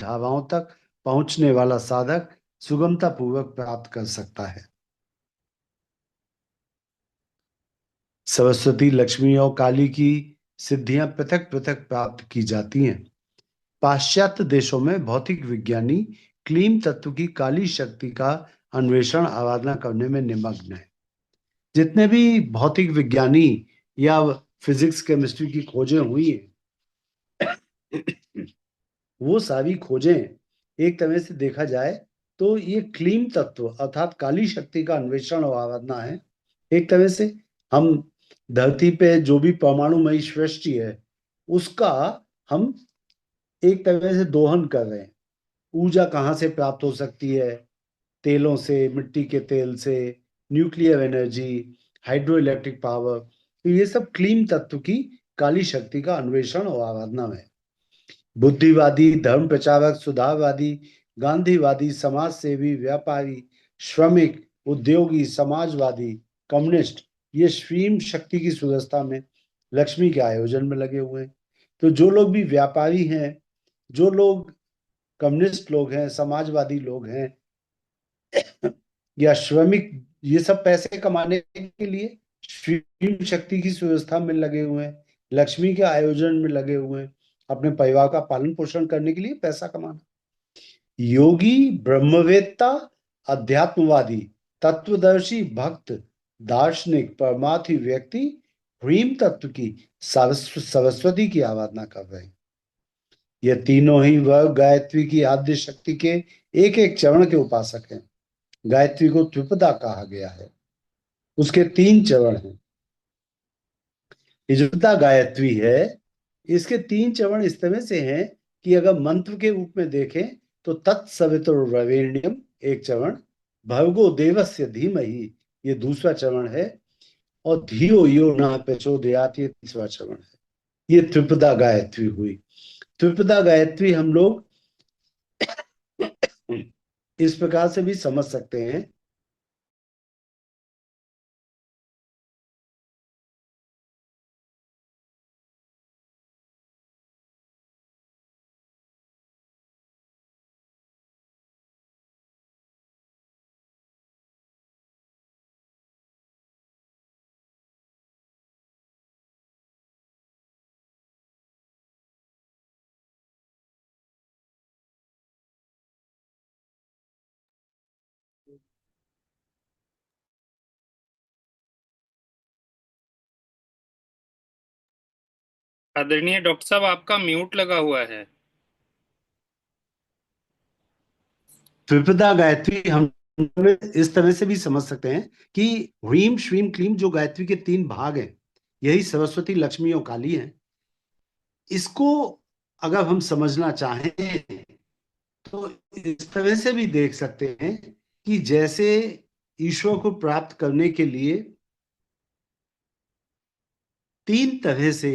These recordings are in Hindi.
ढाबाओं तक पहुंचने वाला साधक सुगमता पूर्वक प्राप्त कर सकता है। सरस्वती, लक्ष्मी और काली की सिद्धियां पृथक पृथक प्राप्त की जाती हैं। पाश्चात्य देशों में भौतिक विज्ञानी क्लीम तत्व की काली शक्ति का अन्वेषण, आराधना करने में निमग्न है। जितने भी भौतिक विज्ञानी या फिजिक्स केमिस्ट्री की खोजें हुई हैं, वो सारी खोजें एक तरह से देखा जाए तो ये क्लीम तत्व अर्थात काली शक्ति का अन्वेषण और आराधना है। एक तरह से हम धरती पे जो भी परमाणुमयी सृष्टि है उसका हम एक तरह से दोहन कर रहे हैं। ऊर्जा कहाँ से प्राप्त हो सकती है? तेलों से, मिट्टी के तेल से, nuclear energy, hydro electric power. तो ये सब क्लीन तत्व की काली शक्ति का अन्वेषण और आराधना है। बुद्धिवादी, धर्म प्रचारक, सुधारवादी, गांधीवादी, समाज सेवी, व्यापारी, श्रमिक, उद्योगी, समाजवादी, कम्युनिस्ट, ये स्वीम शक्ति की सुव्यवस्था में, लक्ष्मी के आयोजन में लगे हुए हैं। तो जो लोग भी व्यापारी हैं, जो लोग कम्युनिस्ट लोग हैं, समाजवादी लोग हैं या श्रमिक, ये सब पैसे कमाने के लिए स्वीम शक्ति की सुव्यवस्था में लगे हुए हैं, लक्ष्मी के आयोजन में लगे हुए हैं, अपने परिवार का पालन पोषण करने के लिए पैसा कमाना। योगी, ब्रह्मवेत्ता, अध्यात्मवादी, तत्वदर्शी, भक्त, दार्शनिक, परमार्थी व्यक्ति ह्रीम तत्व की सरस्वती की आराधना कर रहे हैं। ये तीनों ही वर्ग गायत्री की आद्य शक्ति के एक एक चरण के उपासक हैं। गायत्री को त्रिपदा कहा गया है। उसके 3 चरण हैं। ये जो त्रिपदा गायत्री है, इसके 3 चरण इस तरह से हैं कि अगर मंत्र के रूप में देखें तो तत्सवितुर्वरेण्यम एक चरण, भर्गो देवस्य धीमहि ये दूसरा चरण है, और धियो यो न प्रचोदयात् ये तीसरा चरण है। ये त्रिपदा गायत्री हुई। त्रिपदा गायत्री हम लोग इस प्रकार से भी समझ सकते हैं। आदरणीय डॉक्टर साहब, आपका म्यूट लगा हुआ है। त्रिपदा गायत्री हम इस तरह से भी समझ सकते हैं कि ह्रीम श्रीम क्लीम जो गायत्री के 3 भाग हैं, यही सरस्वती, लक्ष्मी और काली हैं। इसको अगर हम समझना चाहें तो इस तरह से भी देख सकते हैं कि जैसे ईश्वर को प्राप्त करने के लिए 3 तरह से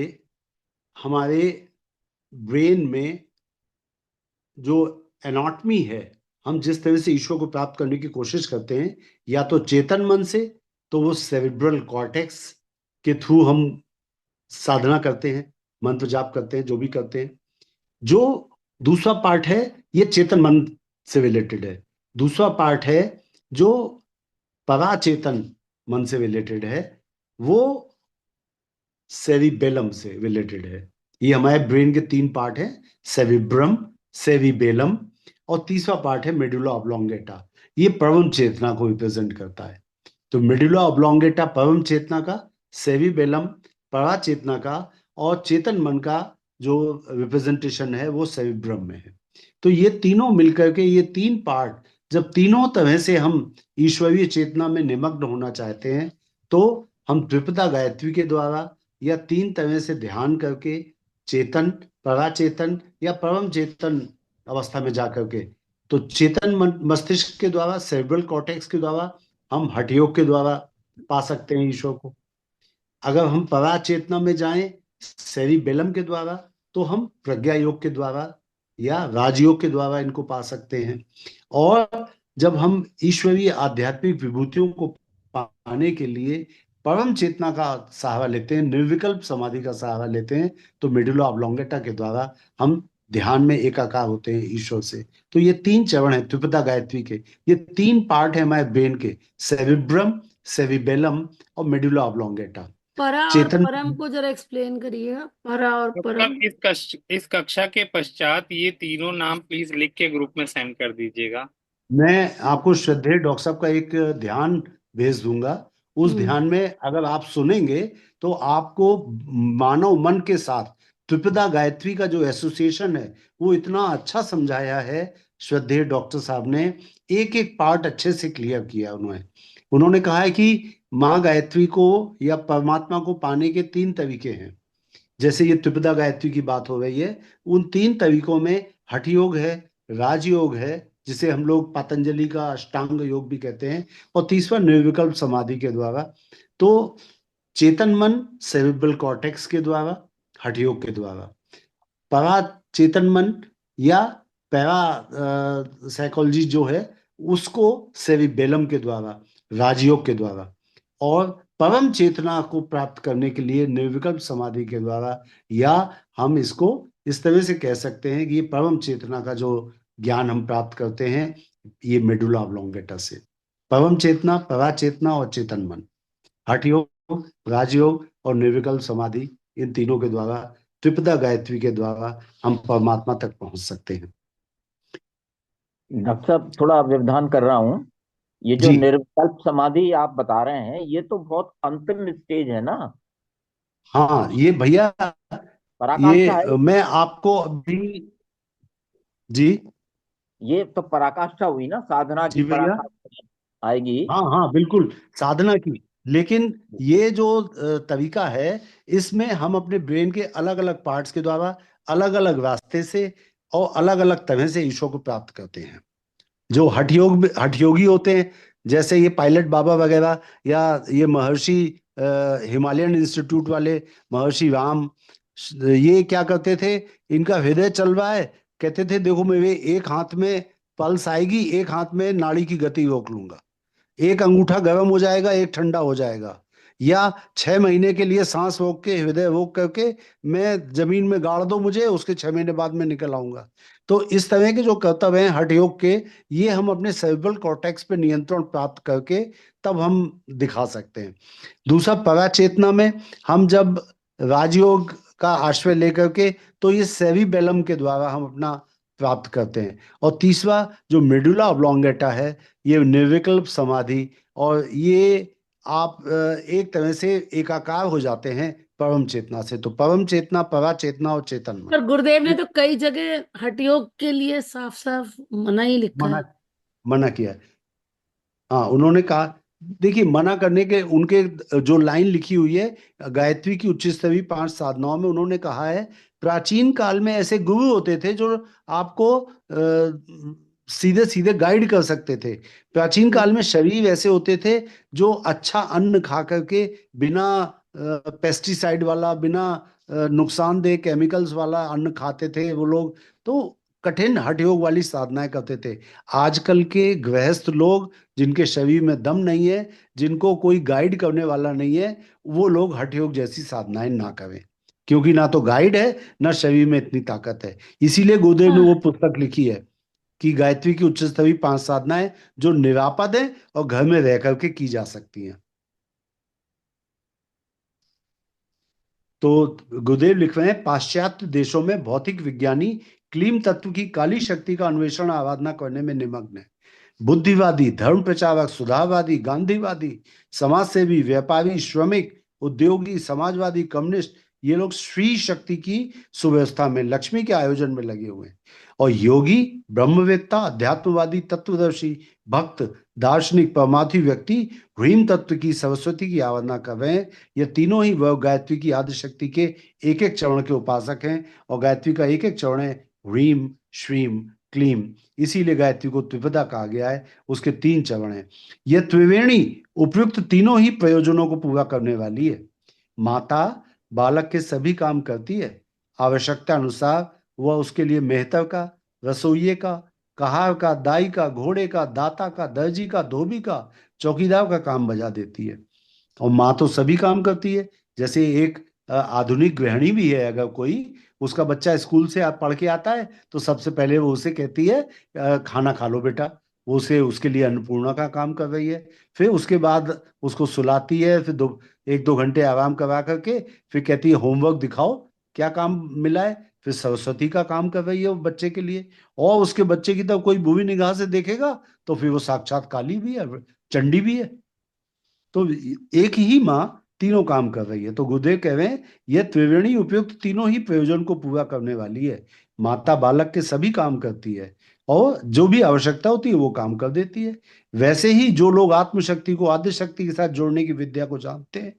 हमारे ब्रेन में जो एनाटॉमी है, हम जिस तरह से ईश्वर को प्राप्त करने की कोशिश करते हैं, या तो चेतन मन से, तो वो सेरिब्रल कॉर्टेक्स के थ्रू हम साधना करते हैं, मंत्र जाप करते हैं, जो भी करते हैं। जो दूसरा पार्ट है, ये चेतन मन से रिलेटेड है। दूसरा पार्ट है जो पराचेतन मन से रिलेटेड है, वो सेरिबेलम से रिलेटेड है। ये हमारे ब्रेन के 3 पार्ट हैं, सेरिब्रम, सेरिबेलम, और तीसरा पार्ट है मेडुला ऑब्लोंगेटा। ये परम चेतना को रिप्रेजेंट करता है। तो मेडुला ऑब्लोंगेटा परम चेतना का, सेरिबेलम पराचेतना का, और चेतन मन का जो रिप्रेजेंटेशन है वो सेरिब्रम में है। तो ये तीनों मिलकर के, ये 3 पार्ट, जब तीनों तरह से हम ईश्वरीय चेतना में निमग्न होना चाहते हैं तो हम त्रिपदा गायत्री के द्वारा या 3 तरह से ध्यान करके चेतन, पराचेतन या परम चेतन अवस्था में जाकर के, तो चेतन मस्तिष्क के द्वारा, सेरेब्रल कॉर्टेक्स के द्वारा हम हठ योग के द्वारा पा सकते हैं ईश्वर को। अगर हम पराचेतना में जाएं सेरिबेलम के द्वारा, तो हम प्रज्ञा योग के द्वारा या राजयोग के द्वारा इनको पा सकते हैं। और जब हम ईश्वरीय आध्यात्मिक विभूतियों को पाने के लिए परम चेतना का सहारा लेते हैं, निर्विकल्प समाधि का सहारा लेते हैं, तो मेडुला ऑब्लोंगेटा के द्वारा हम ध्यान में एकाकार होते हैं ईश्वर से। तो ये तीन चरण है त्रिपदा गायत्री के। ये तीन पार्ट है हमारे ब्रेन के, सेरिब्रम, सेरिबेलम और मेडुला ऑब्लोंगेटा। परा और चेतन, परम को जरा एक्सप्लेन करिएगा, परा और डॉक्टर परम। साहब इस कक्षा के पश्चात ये तीनों नाम प्लीज लिख के ग्रुप में सेंड कर दीजिएगा। मैं आपको श्रद्धेय डॉक्टर साहब का एक ध्यान भेज दूंगा। उस हम्म। ध्यान में अगर आप सुनेंगे तो आपको मानव मन के साथ त्रिपदा गायत्री का जो एसोसिएशन है वो इतना अच्छा समझाया है श्रद्धेय डॉक्टर साहब ने। एक एक पार्ट अच्छे से क्लियर किया उन्होंने। उन्होंने कहा है कि माँ गायत्री को या परमात्मा को पाने के तीन तरीके हैं। जैसे ये त्रिपदा गायत्री की बात हो रही है, उन तीन तरीकों में हठ योग है, राजयोग है जिसे हम लोग पतंजलि का अष्टांग योग भी कहते हैं, और तीसरा निर्विकल्प समाधि के द्वारा। तो चेतन मन सेरिब्रल कॉर्टेक्स के द्वारा, हठ योग के द्वारा। परा चेतन मन या पैरा साइकोलॉजी जो है उसको सेरिबेलम के द्वारा, राजयोग के द्वारा। और परम चेतना को प्राप्त करने के लिए निर्विकल्प समाधि के द्वारा, या हम इसको इस तरह से कह सकते हैं कि ये परम चेतना का जो ज्ञान हम प्राप्त करते हैं ये मेडुला ऑब्लोंगेटा से। परम चेतना, परा चेतना और चेतन मन, हठ योग, राजयोग और निर्विकल्प समाधि, इन तीनों के द्वारा, त्रिपदा गायत्री के द्वारा हम परमात्मा तक पहुंच सकते हैं। डॉक्टर साहब थोड़ा व्यवधान कर रहा हूँ। ये जो जी निर्विकल्प समाधि आप बता रहे हैं ये तो बहुत अंतिम स्टेज है ना। हाँ, ये भैया, पराकाष्ठा है ये मैं आपको अभी, जी ये तो पराकाष्ठा हुई ना, साधना की जी भैया, पराकाष्ठा आएगी। हाँ हाँ बिल्कुल, साधना की। लेकिन ये जो तरीका है, इसमें हम अपने ब्रेन के अलग अलग पार्ट्स के द्वारा अलग अलग रास्ते से और अलग अलग तरह से ईश्वर को प्राप्त करते हैं। जो हठ योगी होते हैं, जैसे ये पायलट बाबा वगैरह, या ये महर्षि हिमालयन इंस्टीट्यूट वाले महर्षि राम, ये क्या करते थे, इनका हृदय चल रहा है, कहते थे देखो मेरे एक हाथ में पल्स आएगी, एक हाथ में नाड़ी की गति रोक लूंगा, एक अंगूठा गर्म हो जाएगा, एक ठंडा हो जाएगा, या 6 महीने के लिए सांस रोक के, हृदय रोक करके मैं जमीन में गाड़ दो मुझे, उसके 6 महीने बाद मैं निकल आऊंगा। तो इस तरह के जो कर्तव्य हैं हठ योग के, ये हम अपने सेरिब्रल कॉर्टेक्स पे नियंत्रण प्राप्त करके तब हम दिखा सकते हैं। दूसरा, पराचेतना में हम जब राजयोग का आश्रय लेकर के, तो ये सेरिबेलम के द्वारा हम अपना प्राप्त करते हैं। और तीसरा जो मेडुला ऑब्लोंगेटा है, ये निर्विकल्प समाधि, और ये आप एक तरह से एकाकार हो जाते हैं परम चेतना से। तो परम चेतना, परा चेतना और चेतन मन, पर गुरुदेव ने ये तो कई जगह हठयोग के लिए साफ साफ मना ही लिखा मना है। मना किया है। हाँ, उन्होंने कहा, देखिए मना करने के उनके जो लाइन लिखी हुई है गायत्री की उच्च स्तरीय 5 साधनाओं में, उन्होंने कहा है प्राचीन काल में ऐसे गुरु होते थे जो आपको सीधे सीधे गाइड कर सकते थे। प्राचीन काल में शरीर ऐसे होते थे जो अच्छा अन्न खा करके, बिना पेस्टिसाइड वाला, बिना नुकसानदेह केमिकल्स वाला अन्न खाते थे वो लोग। तो कठिन हठ योग वाली साधनाएं करते थे। आजकल के गृहस्थ लोग, जिनके शरीर में दम नहीं है, जिनको कोई गाइड करने वाला नहीं है, वो लोग हठ योग जैसी साधनाएं ना करें, क्योंकि ना तो गाइड है, ना शरीर में इतनी ताकत है। इसीलिए गुरुदेव ने वो हाँ। पुस्तक लिखी है कि गायत्री की उच्च स्तरीय 5 साधनाएं जो निरापद है और घर में रह करके की जा सकती हैं। तो गुरुदेव लिख रहे हैं, पाश्चात्य देशों में भौतिक विज्ञानी क्लीम तत्व की काली शक्ति का अन्वेषण, आराधना करने में निमग्न है। बुद्धिवादी, धर्म प्रचारक, सुधारवादी, गांधीवादी, समाज सेवी, व्यापारी, श्रमिक, उद्योगी, समाजवादी, कम्युनिस्ट, ये लोग श्री शक्ति की सुव्यवस्था में, लक्ष्मी के आयोजन में लगे हुए हैं। और योगी, ब्रह्मवेत्ता, अध्यात्मवादी, तत्वदर्शी, भक्त, दार्शनिक, परमार्थी व्यक्ति ह्रीम तत्व की, सरस्वती की आराधना कर रहे हैं। ये तीनों ही वह गायत्री की आदि शक्ति के एक एक चरण के उपासक हैं, और गायत्री का एक एक चरण है ह्रीम, श्रीम, क्लीम। इसीलिए गायत्री को त्रिपदा कहा गया है। उसके 3 चरण हैं। यह त्रिवेणी उपयुक्त तीनों ही प्रयोजनों को पूरा करने वाली है। माता बालक के सभी काम करती है। आवश्यकता अनुसार वह उसके लिए मेहतर का, रसोइये का, कहार का, दाई का, घोड़े का, दाता का, दर्जी का, धोबी का, चौकीदार का काम बजा देती है। और माँ तो सभी काम करती है। जैसे एक आधुनिक गृहिणी भी है अगर कोई, उसका बच्चा स्कूल से पढ़ के आता है तो सबसे पहले वो उसे कहती है खाना खा लो बेटा। वो उसे उसके लिए अन्नपूर्णा का काम कर रही है। फिर उसके बाद उसको सुलाती है, फिर 1-2 घंटे आराम करवा करके फिर कहती है होमवर्क दिखाओ, क्या काम मिला है। फिर सरस्वती का काम कर रही है वो बच्चे के लिए। और उसके बच्चे की तरफ कोई बुरी निगाह से देखेगा तो फिर वो साक्षात काली भी है, चंडी भी है। तो एक ही माँ तीनों काम कर रही है। तो गुरुदेव कह रहे हैं यह त्रिवेणी उपयुक्त तीनों ही प्रयोजन को पूरा करने वाली है। माता बालक के सभी काम करती है और जो भी आवश्यकता होती है वो काम कर देती है। वैसे ही जो लोग आत्मशक्ति को आद्य शक्ति के साथ जोड़ने की विद्या को जानते हैं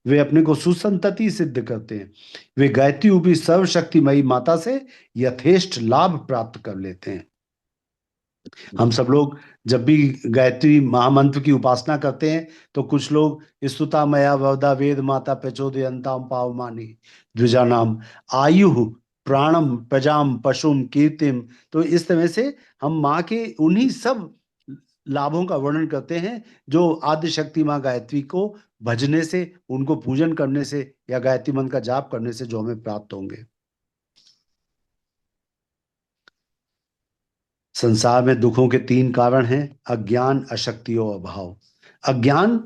वे अपने को सुसंतति सिद्ध करते हैं। वे गायत्री रूपी सर्वशक्तिमयी माता से यथेष्ट लाभ प्राप्त कर लेते हैं। हम सब लोग जब भी गायत्री महामंत्र की उपासना करते हैं तो कुछ लोग स्तुता मया वरदा वेद माता प्रचोदयन्ताम पावमानी द्विजानाम आयु प्राणम प्रजाम पशुम कीर्तिम। तो इस तरह से हम माँ के उन्हीं सब लाभों का वर्णन करते हैं जो आद्य शक्ति माँ गायत्री को भजने से, उनको पूजन करने से या गायत्री मंत्र का जाप करने से जो हमें प्राप्त होंगे। संसार में दुखों के 3 कारण हैं, अज्ञान, अशक्ति और अभाव। अज्ञान,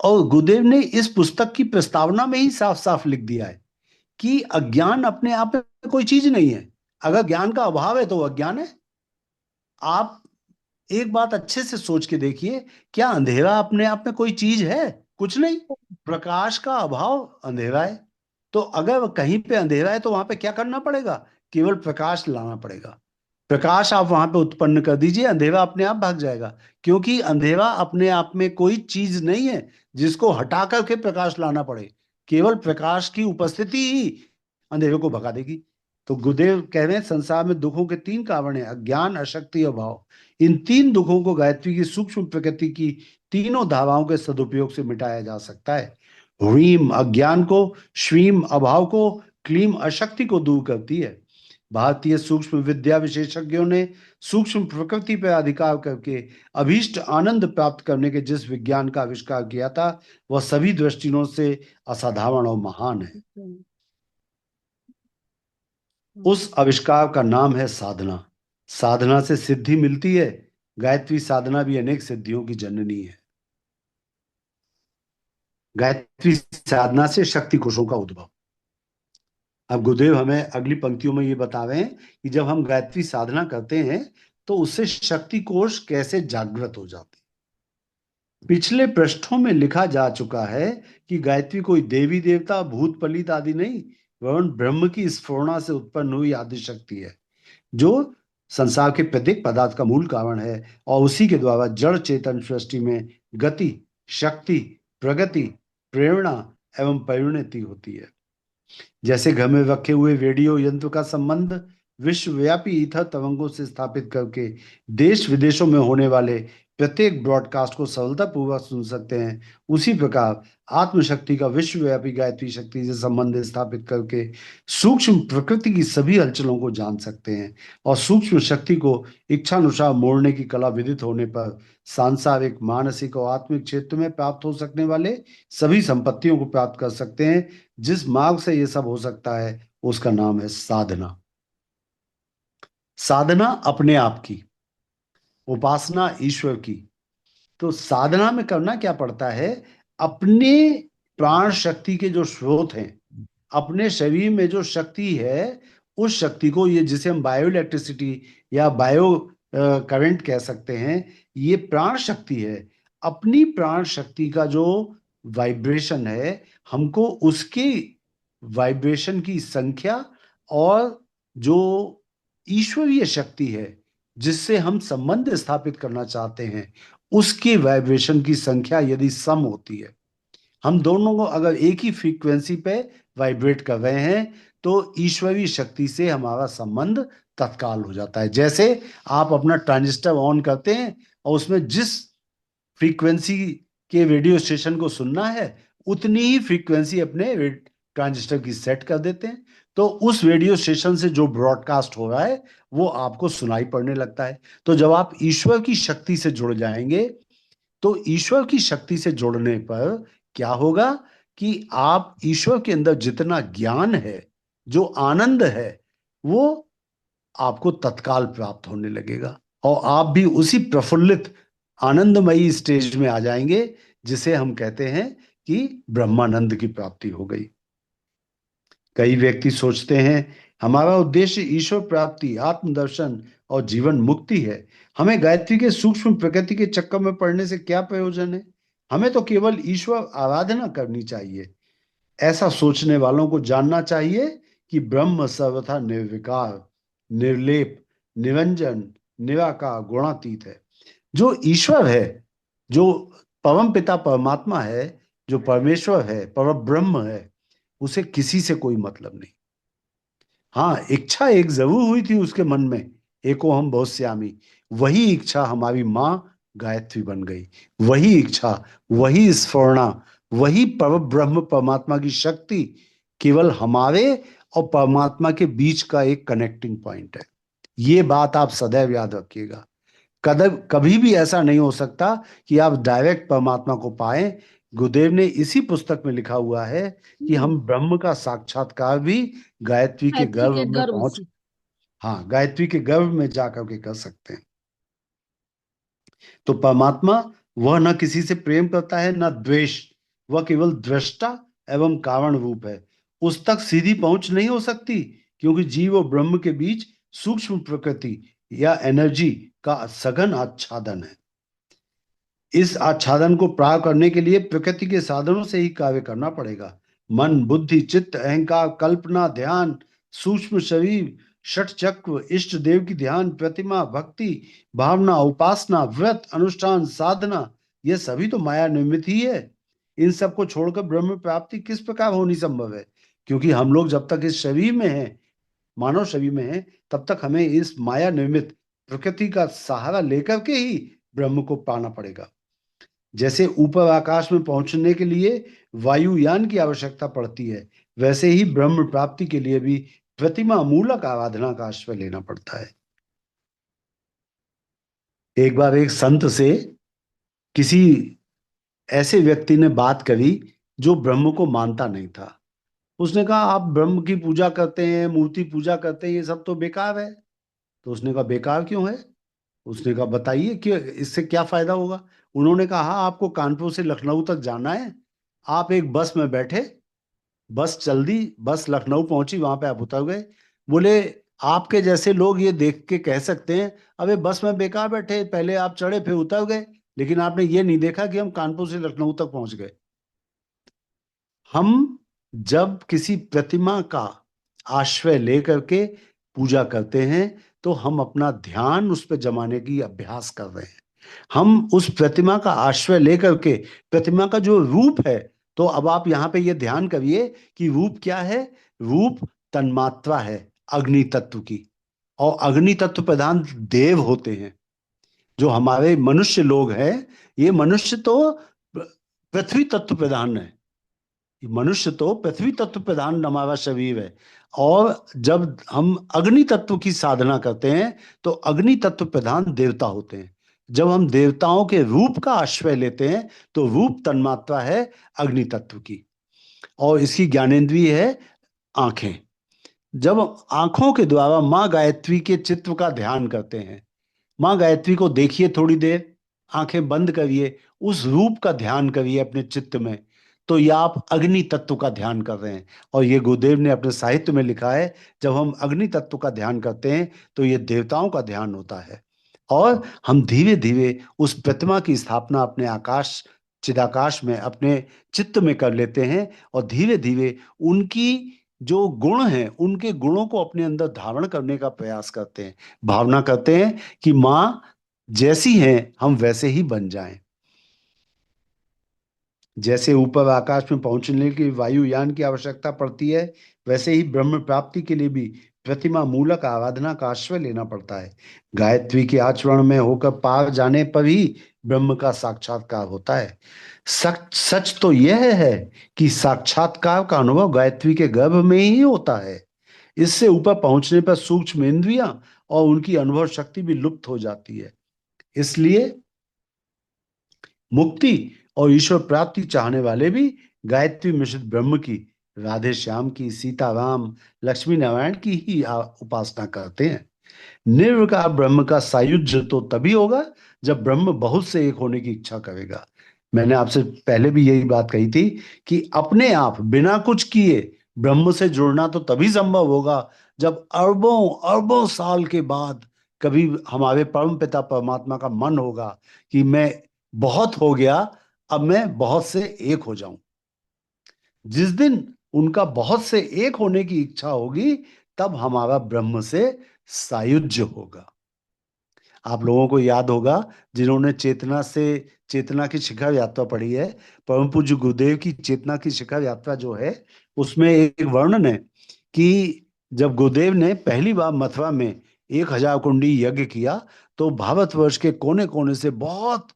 और गुरुदेव ने इस पुस्तक की प्रस्तावना में ही साफ साफ लिख दिया है कि अज्ञान अपने आप में कोई चीज नहीं है। अगर ज्ञान का अभाव है तो वो अज्ञान है। आप एक बात अच्छे से सोच के देखिए, क्या अंधेरा अपने आप में कोई चीज है? कुछ नहीं। प्रकाश का अभाव अंधेरा है। तो अगर कहीं पे अंधेरा है तो वहां पे क्या करना पड़ेगा? केवल प्रकाश लाना पड़ेगा। प्रकाश आप वहां पे उत्पन्न कर दीजिए, अंधेरा अपने आप भाग जाएगा। क्योंकि अंधेरा अपने आप में कोई चीज नहीं है जिसको हटा करके प्रकाश लाना पड़े। केवल प्रकाश की उपस्थिति ही अंधेरे को भगा देगी। तो गुरुदेव कह रहे हैं संसार में दुखों के 3 कारण हैं, अज्ञान, अशक्ति और भाव। इन 3 दुखों को गायत्री की सूक्ष्म प्रकृति की तीनों धाराओं के सदुपयोग से मिटाया जा सकता है। ह्रीम अज्ञान को, श्रीम अभाव को, क्लीम अशक्ति को दूर करती है। भारतीय सूक्ष्म विद्या विशेषज्ञों ने सूक्ष्म प्रकृति पर अधिकार करके अभीष्ट आनंद प्राप्त करने के जिस विज्ञान का आविष्कार किया था वह सभी दृष्टियों से असाधारण और महान है। उस आविष्कार का नाम है साधना। साधना से सिद्धि मिलती है। गायत्री साधना भी अनेक सिद्धियों की जननी है। गायत्री साधना से शक्ति कोशों का उद्भव। अब गुरुदेव हमें अगली पंक्तियों में ये बता रहे हैं कि जब हम गायत्री साधना करते हैं तो उससे शक्ति कोश कैसे जागृत हो जाते हैं। पिछले पृष्ठों में लिखा जा चुका है कि गायत्री कोई देवी देवता, भूत पलित आदि नहीं, वरन ब्रह्म की स्फुरणा से उत्पन्न हुई आदि शक्ति है जो संसार के प्रत्येक पदार्थ का मूल कारण है और उसी के द्वारा जड़ चेतन सृष्टि में गति, शक्ति, प्रगति, प्रेरणा एवं परिणति होती है। जैसे घर में रखे हुए रेडियो यंत्र का संबंध विश्वव्यापी ईथर तरंगों से स्थापित करके देश विदेशों में होने वाले प्रत्येक ब्रॉडकास्ट को सरलतापूर्वक सुन सकते हैं, उसी प्रकार आत्मशक्ति का विश्वव्यापी गायत्री शक्ति से संबंध स्थापित करके सूक्ष्म प्रकृति की सभी हलचलों को जान सकते हैं और सूक्ष्म शक्ति को इच्छानुसार मोड़ने की कला विदित होने पर सांसारिक, मानसिक और आत्मिक क्षेत्र में प्राप्त हो सकने वाले सभी संपत्तियों को प्राप्त कर सकते हैं। जिस मार्ग से ये सब हो सकता है उसका नाम है साधना। साधना अपने आप की, उपासना ईश्वर की। तो साधना में करना क्या पड़ता है? अपने प्राण शक्ति के जो स्रोत हैं, अपने शरीर में जो शक्ति है, उस शक्ति को, ये जिसे हम बायो इलेक्ट्रिसिटी या बायो करंट कह सकते हैं, ये प्राण शक्ति है। अपनी प्राण शक्ति का जो वाइब्रेशन है, हमको उसकी वाइब्रेशन की संख्या और जो ईश्वरीय शक्ति है जिससे हम संबंध स्थापित करना चाहते हैं, उसके वाइब्रेशन की संख्या यदि सम होती है, हम दोनों को अगर एक ही फ्रीक्वेंसी पे वाइब्रेट कर रहे हैं तो ईश्वरीय शक्ति से हमारा संबंध तत्काल हो जाता है। जैसे आप अपना ट्रांजिस्टर ऑन करते हैं और उसमें जिस फ्रीक्वेंसी के रेडियो स्टेशन को सुनना है उतनी ही फ्रीक्वेंसी अपने ट्रांजिस्टर की सेट कर देते हैं, तो उस रेडियो स्टेशन से जो ब्रॉडकास्ट हो रहा है वो आपको सुनाई पड़ने लगता है। तो जब आप ईश्वर की शक्ति से जुड़ जाएंगे तो ईश्वर की शक्ति से जुड़ने पर क्या होगा कि आप ईश्वर के अंदर जितना ज्ञान है जो आनंद है वो आपको तत्काल प्राप्त होने लगेगा और आप भी उसी प्रफुल्लित आनंदमयी स्टेज में आ जाएंगे जिसे हम कहते हैं कि ब्रह्मानंद की प्राप्ति हो गई। कई व्यक्ति सोचते हैं हमारा उद्देश्य ईश्वर प्राप्ति, आत्मदर्शन और जीवन मुक्ति है, हमें गायत्री के सूक्ष्म प्रकृति के चक्कर में पड़ने से क्या प्रयोजन है, हमें तो केवल ईश्वर आराधना करनी चाहिए। ऐसा सोचने वालों को जानना चाहिए कि ब्रह्म सर्वथा निर्विकार, निर्लेप, निरंजन, निराकार, गुणातीत है। जो ईश्वर है, जो परम पिता परमात्मा है, जो परमेश्वर है, परब्रह्म है, उसे किसी से कोई मतलब नहीं। हाँ, इच्छा एक जरूर हुई थी उसके मन में, एको हम बहुत श्यामी, वही इच्छा हमारी माँ गायत्री बन गई। वही इच्छा, वही स्फुरणा, वही परब्रह्म परमात्मा की शक्ति केवल हमारे और परमात्मा के बीच का एक कनेक्टिंग पॉइंट है। ये बात आप सदैव याद रखिएगा। कभी भी ऐसा नहीं हो सकता कि आप डायरेक्ट परमात्मा को पाएं। गुरुदेव ने इसी पुस्तक में लिखा हुआ है कि हम ब्रह्म का साक्षात्कार भी गायत्री के गायत्री के गर्भ में गर्भ पहुंच, से। हाँ, गायत्री के गर्भ में जाकर के कर सकते हैं। तो परमात्मा वह न किसी से प्रेम करता है न द्वेष, वह केवल दृष्टा एवं कारण रूप है। उस तक सीधी पहुंच नहीं हो सकती क्योंकि जीव और ब्रह्म के बीच सूक्ष्म प्रकृति या एनर्जी का सघन आच्छादन है। इस आच्छादन को प्राप्त करने के लिए प्रकृति के साधनों से ही कार्य करना पड़ेगा। मन, बुद्धि, चित्त, अहंकार, कल्पना, ध्यान, सूक्ष्म शरीर, षट चक्र, इष्ट देव की ध्यान, प्रतिमा, भक्ति, भावना, उपासना, व्रत, अनुष्ठान, साधना, ये सभी तो माया निर्मित ही है। इन सब को छोड़कर ब्रह्म प्राप्ति किस प्रकार होनी संभव है? क्योंकि हम लोग जब तक इस शरीर में हैं, मानव शरीर में हैं, तब तक हमें इस माया निर्मित प्रकृति का सहारा लेकर के ही ब्रह्म को पाना पड़ेगा। जैसे ऊपर आकाश में पहुंचने के लिए वायुयान की आवश्यकता पड़ती है, वैसे ही ब्रह्म प्राप्ति के लिए भी प्रतिमा मूलक आराधना का आश्रय लेना पड़ता है। एक बार एक संत से किसी ऐसे व्यक्ति ने बात करी जो ब्रह्म को मानता नहीं था। उसने कहा आप ब्रह्म की पूजा करते हैं, मूर्ति पूजा करते हैं, ये सब तो बेकार है। तो उसने कहा बेकार क्यों है? उसने कहा बताइए कि इससे क्या फायदा होगा। उन्होंने कहा हाँ, आपको कानपुर से लखनऊ तक जाना है, आप एक बस में बैठे, बस चल दी, बस लखनऊ पहुंची, वहां पे आप उतर गए। बोले आपके जैसे लोग ये देख के कह सकते हैं अबे बस में बेकार बैठे, पहले आप चढ़े फिर उतर गए, लेकिन आपने ये नहीं देखा कि हम कानपुर से लखनऊ तक पहुंच गए। हम जब किसी प्रतिमा का आश्रय लेकर के पूजा करते हैं तो हम अपना ध्यान उस पर जमाने की अभ्यास कर रहे हैं। हम उस प्रतिमा का आश्रय लेकर के प्रतिमा का जो रूप है, तो अब आप यहाँ पे ये ध्यान करिए कि रूप क्या है। रूप तन्मात्रा है अग्नि तत्व की, और अग्नि तत्व प्रधान देव होते हैं। जो हमारे मनुष्य लोग हैं, ये मनुष्य तो पृथ्वी तत्व प्रधान है। मनुष्य तो पृथ्वी तत्व प्रधान हमारा शरीर है। और जब हम अग्नि तत्व की साधना करते हैं तो अग्नि तत्व प्रधान देवता होते हैं। जब हम देवताओं के रूप का आश्रय लेते हैं तो रूप तन्मात्रा है अग्नि तत्व की, और इसकी ज्ञानेंद्रिय है आंखें। जब आंखों के द्वारा माँ गायत्री के चित्र का ध्यान करते हैं, माँ गायत्री को देखिए थोड़ी देर, आंखें बंद करिए, उस रूप का ध्यान करिए अपने चित्त में, तो ये आप अग्नि तत्व का ध्यान कर रहे हैं। और ये गुरुदेव ने अपने साहित्य में लिखा है, जब हम अग्नि तत्व का ध्यान करते हैं तो ये देवताओं का ध्यान होता है। और हम धीरे धीरे उस प्रतिमा की स्थापना अपने आकाश, चिदाकाश में, अपने चित्त में कर लेते हैं, और धीरे धीरे उनकी जो गुण हैं उनके गुणों को अपने अंदर धारण करने का प्रयास करते हैं। भावना करते हैं कि माँ जैसी हैं हम वैसे ही बन जाएं। जैसे ऊपर आकाश में पहुंचने के लिए वायुयान की आवश्यकता पड़ती है, वैसे ही ब्रह्म प्राप्ति के लिए भी प्रतिमा मूलक आराधना का आश्रय लेना पड़ता है। गायत्री के आचरण में होकर पार जाने पर ही ब्रह्म का साक्षात्कार होता है। सच सच तो यह है कि साक्षात्कार का अनुभव गायत्री के गर्भ में ही होता है। इससे ऊपर पहुंचने पर सूक्ष्म इंद्रियां और उनकी अनुभव शक्ति भी लुप्त हो जाती है। इसलिए मुक्ति और ईश्वर प्राप्ति चाहने वाले भी गायत्री मिश्रित ब्रह्म की राधे श्याम की, सीताराम, लक्ष्मी नारायण की ही उपासना करते हैं। निर्विकार ब्रह्म का सायुज्य तो तभी होगा जब ब्रह्म बहुत से एक होने की इच्छा करेगा। मैंने आपसे पहले भी यही बात कही थी कि अपने आप बिना कुछ किए ब्रह्म से जुड़ना तो तभी संभव होगा जब अरबों अरबों साल के बाद कभी हमारे परम पिता परमात्मा का मन होगा कि मैं बहुत हो गया, अब मैं बहुत से एक हो जाऊं। जिस दिन उनका बहुत से एक होने की इच्छा होगी, तब हमारा ब्रह्म से सायुज्य होगा। आप लोगों को याद होगा, जिन्होंने चेतना की शिखर यात्रा पढ़ी है, परम पूज्य गुरुदेव की चेतना की शिखर यात्रा जो है, उसमें एक वर्णन है कि जब गुरुदेव ने पहली बार मथुरा में 1000 कुंडी यज्ञ किया, तो भारतवर्ष के कोने कोने से बहुत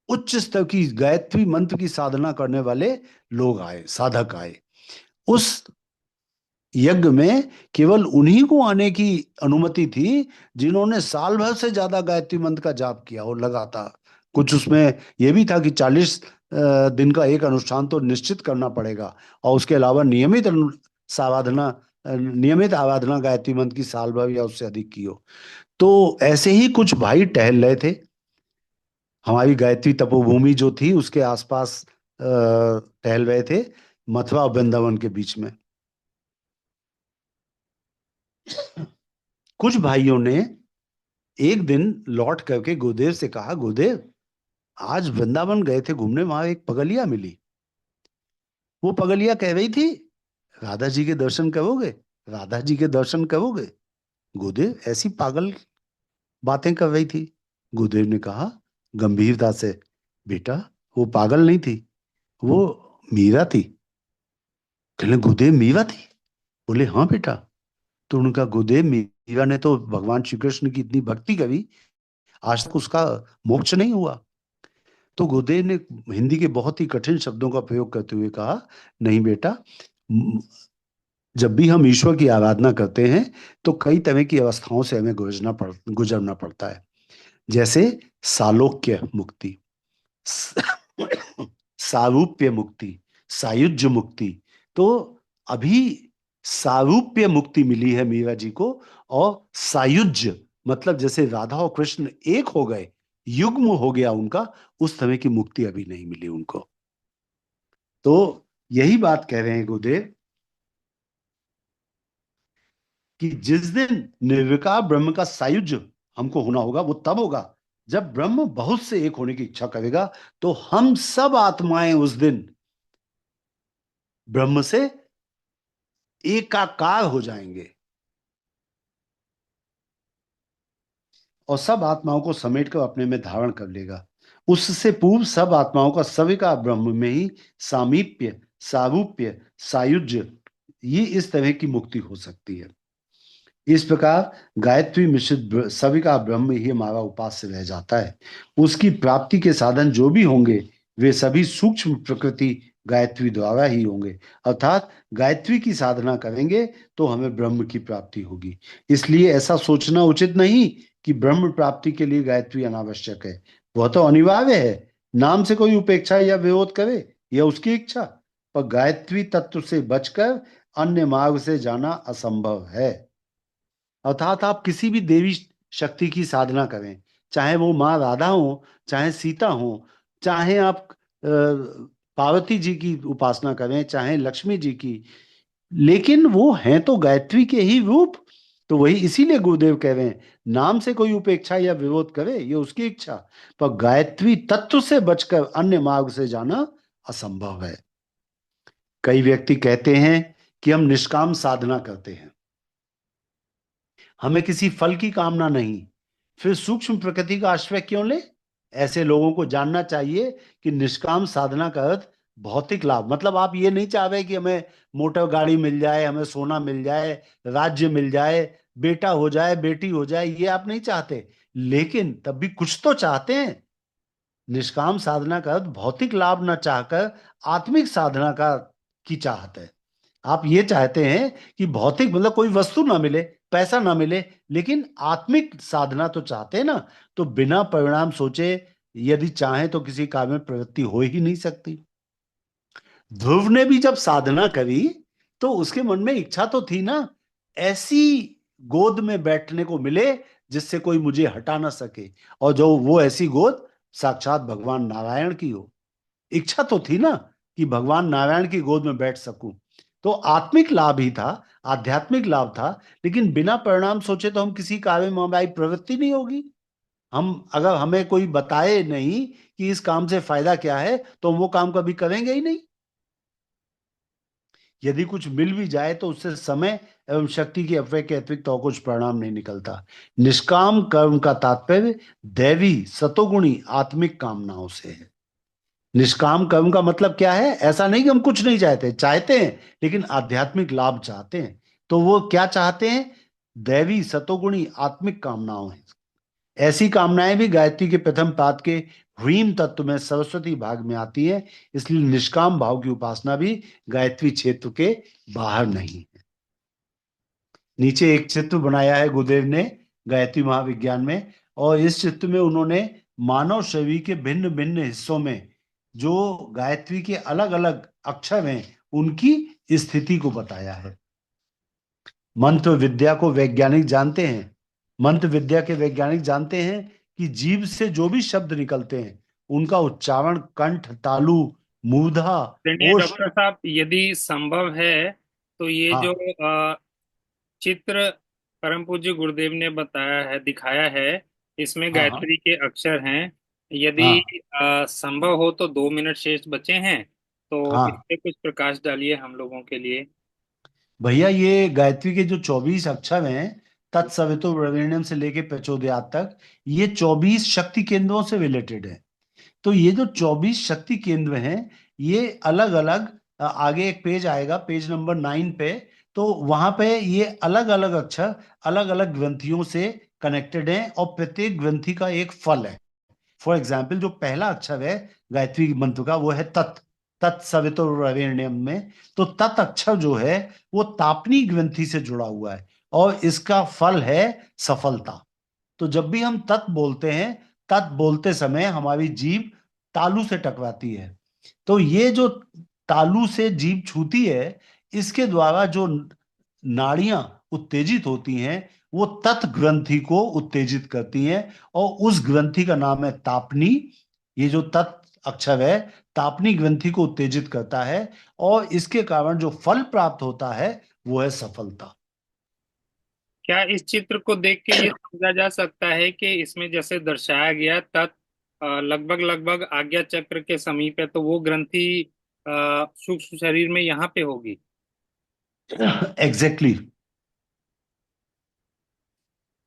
उच्च स्तर की गायत्री मंत्र की साधना करने वाले लोग आए, साधक आए। उस यज्ञ में केवल उन्हीं को आने की अनुमति थी जिन्होंने साल भर से ज्यादा गायत्री मंत्र का जाप किया हो लगातार। कुछ उसमें यह भी था कि 40 दिन का एक अनुष्ठान तो निश्चित करना पड़ेगा, और उसके अलावा नियमित आराधना गायत्री मंत्र की साल भर या उससे अधिक की हो। तो ऐसे ही कुछ भाई टहल रहे थे हमारी गायत्री तपोभूमि जो थी उसके आसपास, टहल रहे थे मथुरा और वृंदावन के बीच में। कुछ भाइयों ने एक दिन लौट करके गुरुदेव से कहा, गुरुदेव आज वृंदावन गए थे घूमने, वहां एक पगलिया मिली। वो पगलिया कह रही थी, राधा जी के दर्शन करोगे, राधा जी के दर्शन करोगे। गुरुदेव ऐसी पागल बातें कर रही थी। गुरुदेव ने कहा गंभीरता से, बेटा वो पागल नहीं थी, वो मीरा थी। कहने गुरुदेव मीरा थी? बोले हाँ बेटा। तो उनका, गुरुदेव मीरा ने तो भगवान श्री कृष्ण की इतनी भक्ति करी, आज तक उसका मोक्ष नहीं हुआ। तो गुरुदेव ने हिंदी के बहुत ही कठिन शब्दों का प्रयोग करते हुए कहा, नहीं बेटा, जब भी हम ईश्वर की आराधना करते हैं तो कई तरह की अवस्थाओं से हमें गुजरना पड़ता है। जैसे सालोक्य मुक्ति, सारूप्य मुक्ति, सायुज्य मुक्ति। तो अभी सारूप्य मुक्ति मिली है मीरा जी को, और सायुज्य मतलब जैसे राधा और कृष्ण एक हो गए, युग्म हो गया उनका, उस तरह की मुक्ति अभी नहीं मिली उनको। तो यही बात कह रहे हैं गुरुदेव कि जिस दिन निर्विकार ब्रह्म का सायुज्य हमको होना होगा, वो तब होगा जब ब्रह्म बहुत से एक होने की इच्छा करेगा। तो हम सब आत्माएं उस दिन ब्रह्म से एकाकार हो जाएंगे, और सब आत्माओं को समेटकर अपने में धारण कर लेगा। उससे पूर्व सब आत्माओं का सविकार ब्रह्म में ही सामीप्य, सारूप्य, सायुज्य, ये इस तरह की मुक्ति हो सकती है। इस प्रकार गायत्री मिश्रित सविकार ब्रह्म ही हमारा उपास्य रह जाता है। उसकी प्राप्ति के साधन जो भी होंगे वे सभी सूक्ष्म प्रकृति गायत्री द्वारा ही होंगे, अर्थात गायत्री की साधना करेंगे तो हमें ब्रह्म की प्राप्ति होगी। इसलिए ऐसा सोचना उचित नहीं कि ब्रह्म प्राप्ति के लिए गायत्री अनावश्यक है। वह तो अनिवार्य है, नाम से कोई उपेक्षा या विरोध करे यह उसकी इच्छा, पर गायत्री तत्व से बचकर अन्य मार्ग से जाना असंभव है। अर्थात आप किसी भी देवी शक्ति की साधना करें, चाहे वो माँ राधा हो, चाहे सीता हो, चाहे आप पार्वती जी की उपासना करें, चाहे लक्ष्मी जी की, लेकिन वो हैं तो गायत्री के ही रूप। तो वही इसीलिए गुरुदेव कह रहे हैं, नाम से कोई उपेक्षा या विरोध करे ये उसकी इच्छा, पर गायत्री तत्व से बचकर अन्य मार्ग से जाना असंभव है। कई व्यक्ति कहते हैं कि हम निष्काम साधना करते हैं, हमें किसी फल की कामना नहीं, फिर सूक्ष्म प्रकृति का आश्रय क्यों ले? ऐसे लोगों को जानना चाहिए कि निष्काम साधना का अर्थ भौतिक लाभ, मतलब आप ये नहीं चाह रहे कि हमें मोटर गाड़ी मिल जाए, हमें सोना मिल जाए, राज्य मिल जाए, बेटा हो जाए, बेटी हो जाए, ये आप नहीं चाहते, लेकिन तब भी कुछ तो चाहते हैं। निष्काम साधना का अर्थ भौतिक लाभ न चाहकर आत्मिक साधना का की चाहत है। आप ये चाहते हैं कि भौतिक मतलब कोई वस्तु ना मिले, पैसा ना मिले, लेकिन आत्मिक साधना तो चाहते हैं ना। तो बिना परिणाम सोचे यदि चाहें तो किसी कार्य में प्रवृत्ति हो ही नहीं सकती। ध्रुव ने भी जब साधना करी तो उसके मन में इच्छा तो थी ना, ऐसी गोद में बैठने को मिले जिससे कोई मुझे हटा ना सके, और जो वो ऐसी गोद साक्षात भगवान नारायण की हो। इच्छा तो थी ना कि भगवान नारायण की गोद में बैठ सकूं। तो आत्मिक लाभ ही था, आध्यात्मिक लाभ था, लेकिन बिना परिणाम सोचे तो हम किसी कार्य में हमारी प्रवृत्ति नहीं होगी। हम अगर हमें कोई बताए नहीं कि इस काम से फायदा क्या है तो हम वो काम कभी करेंगे ही नहीं। यदि कुछ मिल भी जाए तो उससे समय एवं शक्ति की अपव्यय के अतिरिक्त और कुछ परिणाम नहीं निकलता। निष्काम कर्म का तात्पर्य दैवी सतोगुणी आत्मिक कामनाओं से है। निष्काम कर्म का मतलब क्या है? ऐसा नहीं कि हम कुछ नहीं चाहते, चाहते हैं, लेकिन आध्यात्मिक लाभ चाहते हैं। तो वो क्या चाहते हैं? दैवी सतोगुणी आत्मिक कामनाओं है। ऐसी कामनाएं भी गायत्री के प्रथम पाद के ह्रीम तत्व में सरस्वती भाग में आती है। इसलिए निष्काम भाव की उपासना भी गायत्री क्षेत्र के बाहर नहीं है। नीचे एक चित्र बनाया है गुरुदेव ने गायत्री महाविज्ञान में, और इस चित्र में उन्होंने मानव शरीर के भिन्न भिन्न हिस्सों में जो गायत्री के अलग अलग अक्षर हैं उनकी स्थिति को बताया है। मंत्र विद्या को वैज्ञानिक जानते हैं, मंत्र विद्या के वैज्ञानिक जानते हैं कि जीभ से जो भी शब्द निकलते हैं उनका उच्चारण कंठ, तालु, मूर्धा, देखिए ओष्ठ। डॉक्टर साहब, यदि संभव है तो ये जो हाँ चित्र परम पूज्य गुरुदेव ने बताया है, दिखाया है, इसमें हाँ हाँ गायत्री के अक्षर हैं। यदि हाँ संभव हो तो 2 मिनट शेष बचे हैं, तो इस हाँ पे कुछ प्रकाश डालिए हम लोगों के लिए। भैया, ये गायत्री के जो 24 अक्षर हैं, तत्सवितुर्वरेण्यम से लेके प्रचोदयात तक, ये 24 शक्ति केंद्रों से रिलेटेड है। तो ये जो 24 शक्ति केंद्र हैं, ये अलग अलग, आगे एक पेज आएगा, पेज नंबर 9 पे, तो वहां पे ये अलग अलग अक्षर अलग अलग ग्रंथियों से कनेक्टेड हैं, और प्रत्येक ग्रंथि का एक फल है। फॉर एग्जाम्पल, जो पहला अक्षर है गायत्री मंत्र का वो है तत्, तत्सवितुर्वरेण्यम में। तो तत् अक्षर जो है वो तापनी ग्रंथि से जुड़ा हुआ है, और इसका फल है सफलता। तो जब भी हम तत् बोलते हैं, तत् बोलते समय हमारी जीभ तालू से टकराती है। तो ये जो तालू से जीभ छूती है, इसके द्वारा जो नाड़ियां उत्तेजित होती हैं वो तत् ग्रंथि को उत्तेजित करती हैं, और उस ग्रंथि का नाम है तापनी। ये जो तत् अक्षर है तापनी ग्रंथि को उत्तेजित करता है, और इसके कारण जो फल प्राप्त होता है वो है सफलता। क्या इस चित्र को देख के ये समझा जा सकता है कि इसमें जैसे दर्शाया गया तत् लगभग लगभग आज्ञा चक्र के समीप है, तो वो ग्रंथि सूक्ष्म शरीर में यहाँ पे होगी? Exactly exactly।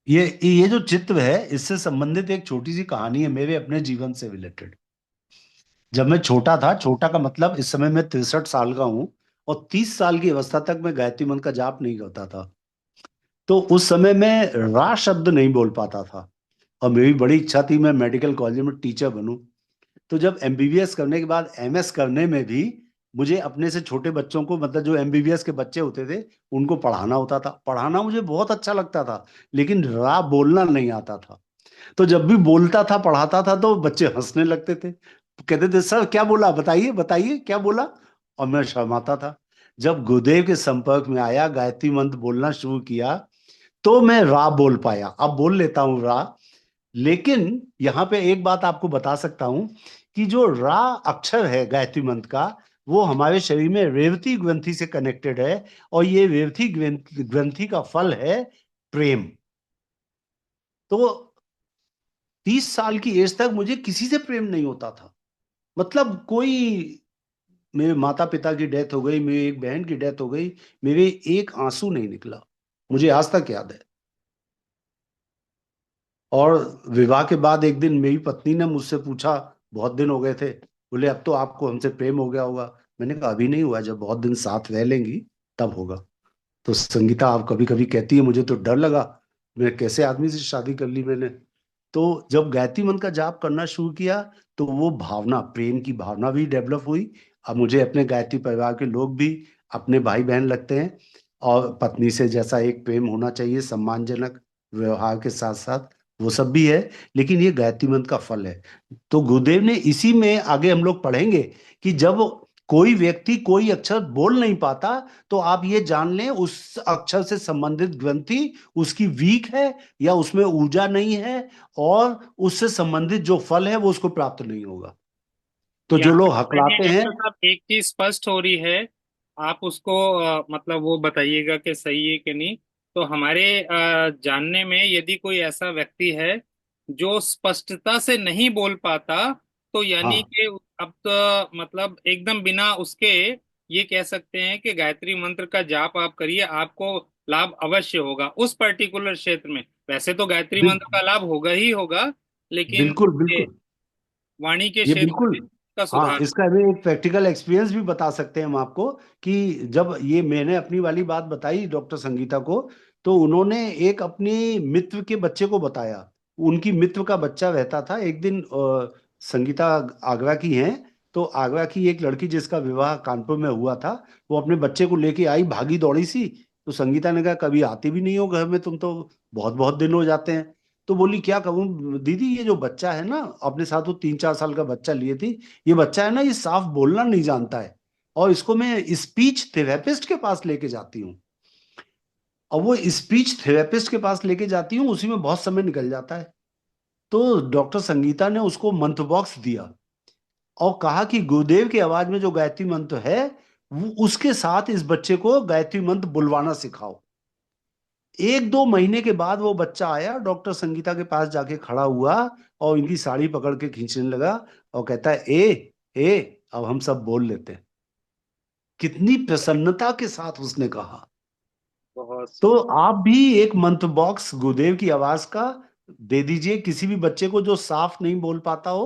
ये जो चित्र है इससे संबंधित एक छोटी सी कहानी है मेरे अपने जीवन से रिलेटेड। जब मैं छोटा था, छोटा का मतलब इस समय मैं 63 साल का हूं, और 30 साल की अवस्था तक मैं गायत्री मंत्र का जाप नहीं करता था। तो उस समय मैं रा शब्द नहीं बोल पाता था, और मेरी बड़ी इच्छा थी मैं मेडिकल कॉलेज में टीचर बनूं। तो जब एमबीबीएस करने के बाद एमएस करने में भी मुझे अपने से छोटे बच्चों को, मतलब जो एमबीबीएस के बच्चे होते थे, उनको पढ़ाना होता था। पढ़ाना मुझे बहुत अच्छा लगता था, लेकिन रा बोलना नहीं आता था। तो जब भी बोलता था, पढ़ाता था, तो बच्चे हंसने लगते थे, कहते थे सर क्या बोला, बताइए बताइए क्या बोला, और मैं शर्माता था। जब गुरुदेव के संपर्क में आया, गायत्री मंत्र बोलना शुरू किया, तो मैं रा बोल पाया। अब बोल लेता हूँ रा। लेकिन यहाँ पे एक बात आपको बता सकता हूं कि जो रा अक्षर है गायत्री मंत्र का, वो हमारे शरीर में रेवती ग्रंथि से कनेक्टेड है, और ये रेवती ग्रंथि का फल है प्रेम। तो 30 साल की एज तक मुझे किसी से प्रेम नहीं होता था। मतलब कोई, मेरे माता पिता की डेथ हो गई, मेरी एक बहन की डेथ हो गई, मेरे एक आंसू नहीं निकला, मुझे आज तक याद है। और विवाह के बाद एक दिन मेरी पत्नी ने मुझसे पूछा, बहुत दिन हो गए थे, बोले अब तो आपको हमसे प्रेम हो गया होगा। मैंने कहा अभी नहीं हुआ, जब बहुत दिन साथ रह लेंगी तब होगा। तो संगीता आप कभी कभी कहती है मुझे तो डर लगा, मैं कैसे आदमी से शादी कर ली मैंने। तो जब गायत्री मंत्र का जाप करना शुरू किया, तो वो भावना, प्रेम की भावना भी डेवलप हुई। अब मुझे अपने गायत्री परिवार के लोग भी अपने भाई बहन लगते हैं, और पत्नी से जैसा एक प्रेम होना चाहिए, सम्मानजनक व्यवहार के साथ साथ, वो सब भी है। लेकिन ये गायत्री मंत्र का फल है। तो गुरुदेव ने इसी में आगे हम लोग पढ़ेंगे कि जब कोई व्यक्ति कोई अक्षर बोल नहीं पाता तो आप ये जान लें उस अक्षर से संबंधित ग्रंथि उसकी वीक है या उसमें ऊर्जा नहीं है, और उससे संबंधित जो फल है वो उसको प्राप्त नहीं होगा। तो जो यहाँ लोग पे मुझे हकलाते हैं, डॉक्टर साहब एक चीज स्पष्ट हो रही है, आप उसको मतलब वो बताइएगा कि सही है कि नहीं। तो हमारे जानने में यदि कोई ऐसा व्यक्ति है जो स्पष्टता से नहीं बोल पाता, तो यानी हाँ कि अब तो मतलब एकदम बिना उसके ये कह सकते हैं कि गायत्री मंत्र का जाप आप करिए, आपको लाभ अवश्य होगा उस पर्टिकुलर क्षेत्र में। वैसे तो गायत्री मंत्र का लाभ होगा ही होगा, लेकिन बिल्कुल ये बिल्कुल, वाणी के ये क्षेत्र बिल्कुल। में का हाँ, सुधार। इसका हमें एक प्रैक्टिकल एक्सपीरियंस भी बता सकते हैं हम आपको कि जब ये मैंने अपनी वाली बात बताई डॉक्टर संगीता को, तो उन्होंने एक अपनी मित्र के बच्चे को बताया। उनकी मित्र का बच्चा रहता था। एक दिन संगीता आगरा की हैं, तो आगरा की एक लड़की जिसका विवाह कानपुर में हुआ था, वो अपने बच्चे को लेके आई भागी दौड़ी सी। तो संगीता ने कहा कभी आती भी नहीं हो घर में तुम तो, बहुत बहुत दिन हो जाते हैं। तो बोली क्या कहूँ दीदी, ये जो बच्चा है ना, अपने साथ वो 3-4 साल का बच्चा लिए थी, ये बच्चा है ना, ये साफ बोलना नहीं जानता है, और इसको मैं स्पीच थेरेपिस्ट के पास लेके जाती हूँ। और वो स्पीच थेरेपिस्ट के पास लेके जाती हूँ, उसी में बहुत समय निकल जाता है। तो डॉक्टर संगीता ने उसको मंत्र बॉक्स दिया और कहा कि गुरुदेव की आवाज में जो गायत्री मंत्र है, वो उसके साथ इस बच्चे को गायत्री मंत्र बुलवाना सिखाओ। 1-2 महीने के बाद वो बच्चा आया, डॉक्टर संगीता के पास जाके खड़ा हुआ और इनकी साड़ी पकड़ के खींचने लगा और कहता है ए अब हम सब बोल लेते हैं। कितनी प्रसन्नता के साथ उसने कहा। बहुत तो सुंदर। आप भी एक मंत्र बॉक्स गुरुदेव की आवाज का दे दीजिए किसी भी बच्चे को जो साफ नहीं बोल पाता हो,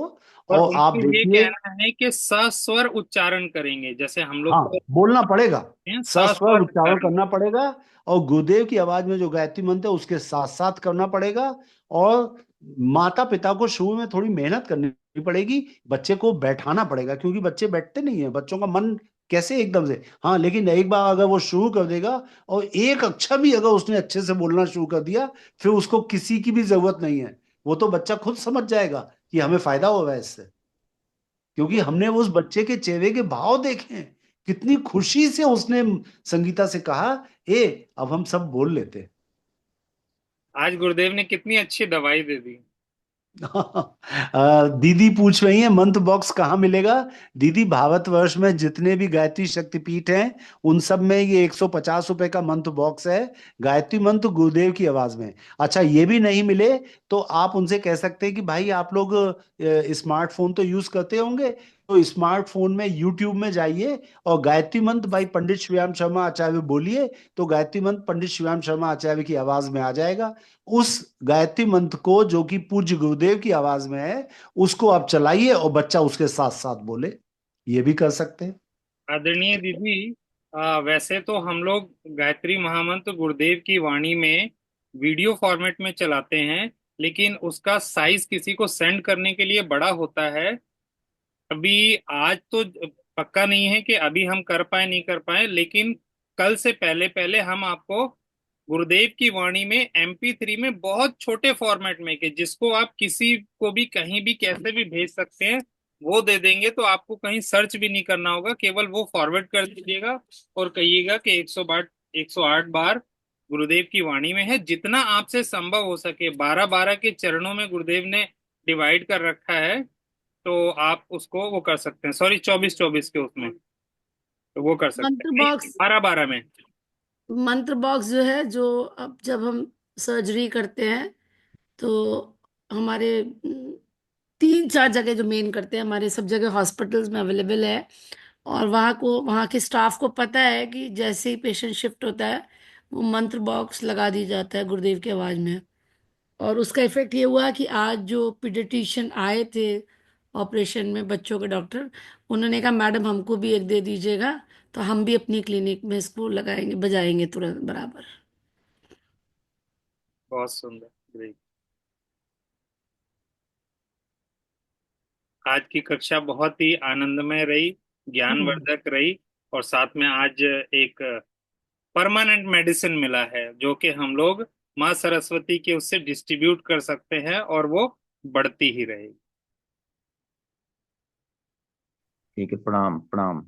और और आप उनको ये देखिए। कहना है कि सस्वर उच्चारण करेंगे, जैसे हम लोग हाँ, तो बोलना पड़ेगा, हैं सस्वर सस्वर उच्चारण उच्चारण। करना पड़ेगा, और गुरुदेव की आवाज में जो गायत्री मंत्र है उसके साथ साथ करना पड़ेगा। और माता पिता को शुरू में थोड़ी मेहनत करनी पड़ेगी, बच्चे को बैठाना पड़ेगा, क्योंकि बच्चे बैठते नहीं है, बच्चों का मन कैसे एकदम से। हाँ, लेकिन एक बार अगर वो शुरू कर देगा और एक अक्षर भी अगर उसने अच्छे से बोलना शुरू कर दिया, फिर उसको किसी की भी जरूरत नहीं है। वो तो बच्चा खुद समझ जाएगा कि हमें फायदा होगा इससे, क्योंकि हमने उस बच्चे के चेहरे के भाव देखे हैं। कितनी खुशी से उसने संगीता से कहा ए अब हम सब बोल लेते हैं। आज गुरुदेव ने कितनी अच्छी दवाई दे दी। दीदी पूछ रही है मंत्र बॉक्स कहाँ मिलेगा। दीदी, भारतवर्ष में जितने भी गायत्री शक्तिपीठ हैं उन सब में ये 150 रुपए का मंत्र बॉक्स है, गायत्री मंत्र गुरुदेव की आवाज में। अच्छा, ये भी नहीं मिले तो आप उनसे कह सकते हैं कि भाई आप लोग स्मार्टफोन तो यूज करते होंगे, तो स्मार्टफोन में यूट्यूब में जाइए और गायत्री मंत्र भाई पंडित शिवराम शर्मा आचार्य बोलिए, तो गायत्री मंत्र पंडित शिवराम शर्मा आचार्य की आवाज में आ जाएगा। उस गायत्री मंत्र को जो कि पूज्य गुरुदेव की आवाज में है, उसको आप चलाइए और बच्चा उसके साथ साथ बोले। ये भी कर सकते हैं। आदरणीय दीदी, वैसे तो हम लोग गायत्री महामंत्र गुरुदेव की वाणी में वीडियो फॉर्मेट में चलाते हैं, लेकिन उसका साइज किसी को सेंड करने के लिए बड़ा होता है। अभी आज तो पक्का नहीं है कि अभी हम कर पाए नहीं कर पाए, लेकिन कल से पहले पहले हम आपको गुरुदेव की वाणी में MP3 में बहुत छोटे फॉर्मेट में के जिसको आप किसी को भी कहीं भी कैसे भी भेज सकते हैं, वो दे देंगे। तो आपको कहीं सर्च भी नहीं करना होगा, केवल वो फॉरवर्ड कर दीजिएगा और कहिएगा कि 108 बार गुरुदेव की वाणी में है। जितना आपसे संभव हो सके, 12-12 के चरणों में गुरुदेव ने डिवाइड कर रखा है, तो आप उसको वो कर सकते हैं। सॉरी, 24-24 के उसमें तो वो कर सकते मंत्र हैं, नहीं बॉक्स 12-12 में। मंत्र बॉक्स जो है, जो अब जब हम सर्जरी करते हैं तो हमारे 3-4 जगह जो मेन करते हैं, हमारे सब जगह हॉस्पिटल्स में अवेलेबल है। और वहाँ के स्टाफ को पता है कि जैसे ही पेशेंट शिफ्ट होता है वो मंत्र बॉक्स लगा दी जाता है गुरुदेव की आवाज में। और उसका इफेक्ट ये हुआ कि आज जो पीडियाट्रिशियन आए थे ऑपरेशन में, बच्चों के डॉक्टर, उन्होंने कहा मैडम हमको भी एक दे दीजिएगा, तो हम भी अपनी क्लिनिक में इसको लगाएंगे, बजाएंगे तुरंत बराबर। बहुत सुंदर, ग्रेट। आज की कक्षा बहुत ही आनंदमय रही, ज्ञानवर्धक रही, और साथ में आज एक परमानेंट मेडिसिन मिला है जो कि हम लोग माँ सरस्वती के उससे डिस्ट्रीब्यूट कर सकते हैं और वो बढ़ती ही रहेगी। ठीक है, प्रणाम प्रणाम।